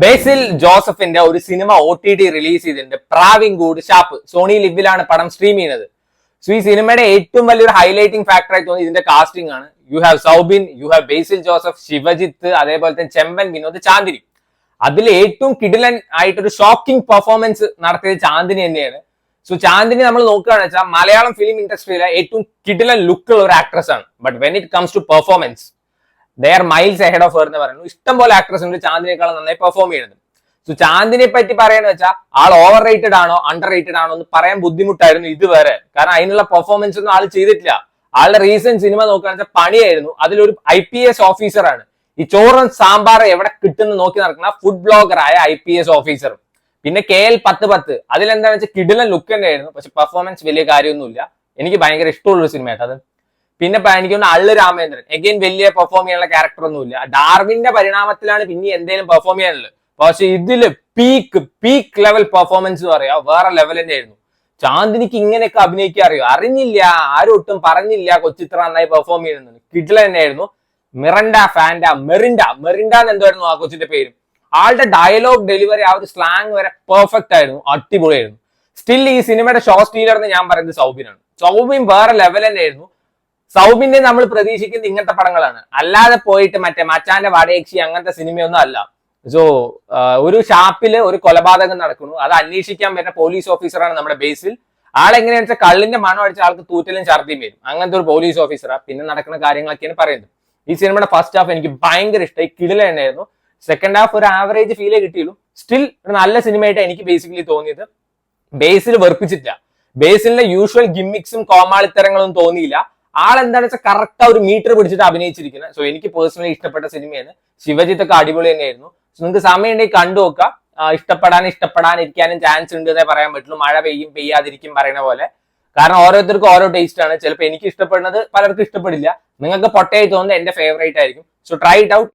ബേസിൽ ജോസഫിന്റെ ഒരു cinema OTT release ചെയ്തിട്ടുണ്ട്. പ്രാവിൻകൂഡ് ഷാപ്പ് സോണി ലിവിലാണ് പടം സ്ട്രീം ചെയ്യുന്നത്. സോ ഈ സിനിമയുടെ ഏറ്റവും വലിയൊരു ഹൈലൈറ്റിംഗ് ഫാക്ടർ ആയി തോന്നി ഇതിന്റെ കാസ്റ്റിംഗ് ആണ്. You have Soubin, you have Basil Joseph, Shivajith, അതേപോലെ തന്നെ ചെമ്പൻ വിനോദ്, ചാന്ദിനി. അതിൽ ഏറ്റവും കിടിലൻ ആയിട്ടൊരു ഷോക്കിംഗ് പെർഫോമൻസ് നടത്തിയത് ചാന്ദിനി തന്നെയാണ്. സോ ചാന്ദിനി നമ്മൾ നോക്കുകയാണെന്ന് വെച്ചാൽ മലയാളം ഫിലിം ഇൻഡസ്ട്രിയിലെ ഏറ്റവും കിടിലൻ ലുക്കുള്ള ഒരു ആക്ട്രസ് ആണ്. But when it comes to performance they are miles ahead of her എന്ന് പറയുന്നു. ഇഷ്ടംപോലെ ആക്ട്രസ് ഉണ്ട് ചാന്ദിനേക്കാളും നന്നായി പെർഫോം ചെയ്യുന്നത്. സോ ചാന്ദിനെ പറ്റി പറയാന്ന് വെച്ചാൽ ആൾ ഓവർ റേറ്റഡ് ആണോ അണ്ടർ റേറ്റഡ് ആണോ എന്ന് പറയാൻ ബുദ്ധിമുട്ടായിരുന്നു ഇതുവരെ. കാരണം അതിനുള്ള പെർഫോമൻസ് ഒന്നും ആൾ ചെയ്തിട്ടില്ല. ആളുടെ റീസെന്റ് സിനിമ നോക്കുകയാണെന്ന് വെച്ചാൽ പണിയായിരുന്നു. അതിലൊരു IPS ഓഫീസറാണ്. ഈ ചോറും സാമ്പാർ എവിടെ കിട്ടുന്ന നോക്കി നടക്കുന്ന ഫുഡ് ബ്ലോഗറായ IPS ഓഫീസർ. പിന്നെ KL 1010 അതിലെന്താണെന്ന് വെച്ചാൽ കിടിലൻ ലുക്ക് തന്നെയായിരുന്നു. പക്ഷെ പെർഫോമൻസ് വലിയ കാര്യമൊന്നുമില്ല. എനിക്ക് ഭയങ്കര ഇഷ്ടമുള്ള ഒരു സിനിമയായിട്ട് അത്. പിന്നെ എനിക്ക് തോന്നുന്നു അള്ളു രാമേന്ദ്രൻ എഗെയിൻ വലിയ പെർഫോം ചെയ്യാനുള്ള ക്യാരക്ടർ ഒന്നുമില്ല. ഡാർവിന്റെ പരിണാമത്തിലാണ് പിന്നെ എന്തെങ്കിലും പെർഫോം ചെയ്യാനുള്ളത്. പക്ഷെ ഇതില് പീക്ക് ലെവൽ പെർഫോമൻസ് എന്ന് പറയാ വേറെ ലെവൽ തന്നെയായിരുന്നു. ചാന്ദിനിക്ക് ഇങ്ങനെയൊക്കെ അഭിനയിക്കാൻ അറിഞ്ഞില്ല, ആരും ഒട്ടും പറഞ്ഞില്ല കൊച്ചിത്ര നന്നായി പെർഫോം ചെയ്യുന്നത്. കിഡില തന്നെയായിരുന്നു. മെറിൻഡ എന്തായിരുന്നു ആ കൊച്ചിന്റെ പേര്. ആളുടെ ഡയലോഗ് ഡെലിവറി ആ ഒരു സ്ലാങ് വരെ പെർഫെക്റ്റ് ആയിരുന്നു, അടിപൊളിയായിരുന്നു. സ്റ്റിൽ ഈ സിനിമയുടെ ഷോ സ്റ്റീലർ എന്ന് ഞാൻ പറയുന്നത് സൗബിനാണ്. സൗബിൻ വേറെ ലെവൽ തന്നെയായിരുന്നു. സൗബിന്റെ നമ്മൾ പ്രതീക്ഷിക്കുന്നത് ഇങ്ങനത്തെ പടങ്ങളാണ്, അല്ലാതെ പോയിട്ട് മറ്റേ മച്ചാന്റെ വാടകക്ഷി അങ്ങനത്തെ സിനിമയൊന്നും അല്ല. സോ ഒരു ഷാപ്പില് ഒരു കൊലപാതകം നടക്കുന്നു, അത് അന്വേഷിക്കാൻ വരുന്ന പോലീസ് ഓഫീസറാണ് നമ്മുടെ ബേസിൽ. ആളെങ്ങനെയാണെന്ന് വെച്ചാൽ കള്ളിന്റെ മണം അടിച്ച ആൾക്ക് തൂറ്റലും ഛർദിയും വരും. അങ്ങനത്തെ ഒരു പോലീസ് ഓഫീസറാണ്. പിന്നെ നടക്കുന്ന കാര്യങ്ങളൊക്കെയാണ് പറയുന്നത്. ഈ സിനിമയുടെ ഫസ്റ്റ് ഹാഫ് എനിക്ക് ഭയങ്കര ഇഷ്ടമായി, കിടിലൻ തന്നെയായിരുന്നു. സെക്കൻഡ് ഹാഫ് ഒരു ആവറേജ് ഫീലേ കിട്ടിയുള്ളൂ. സ്റ്റിൽ ഒരു നല്ല സിനിമയായിട്ട് എനിക്ക് ബേസിക്കലി തോന്നിയത്. ബേസിൽ വെറുപ്പിച്ചിട്ടില്ല. ബേസിലിന്റെ യൂഷ്വൽ ഗിമ്മിക്സും കോമാളിത്തരങ്ങളൊന്നും തോന്നിയില്ല. ആളെന്താണെന്ന് വെച്ചാൽ കറക്റ്റ് ഒരു മീറ്റർ പിടിച്ചിട്ട് അഭിനയിച്ചിരിക്കുന്നത്. സോ എനിക്ക് പേഴ്സണലി ഇഷ്ടപ്പെട്ട സിനിമയാണ്. ശിവജിത്തൊക്കെ അടിപൊളി തന്നെയായിരുന്നു. സോ നിങ്ങൾക്ക് സമയം ഉണ്ടെങ്കിൽ കണ്ടു നോക്കുക. ഇഷ്ടപ്പെടാനിരിക്കാനും ചാൻസ് ഉണ്ട് എന്നേ പറയാൻ പറ്റുള്ളൂ. മഴ പെയ്യാതിരിക്കും പറയുന്ന പോലെ. കാരണം ഓരോരുത്തർക്കും ഓരോ ടേസ്റ്റ് ആണ്. ചിലപ്പോൾ എനിക്ക് ഇഷ്ടപ്പെടുന്നത് പലർക്കും ഇഷ്ടപ്പെടില്ല. നിങ്ങൾക്ക് പൊട്ടയായി തോന്നുന്നത് എന്റെ ഫേവറേറ്റ് ആയിരിക്കും. So try it out.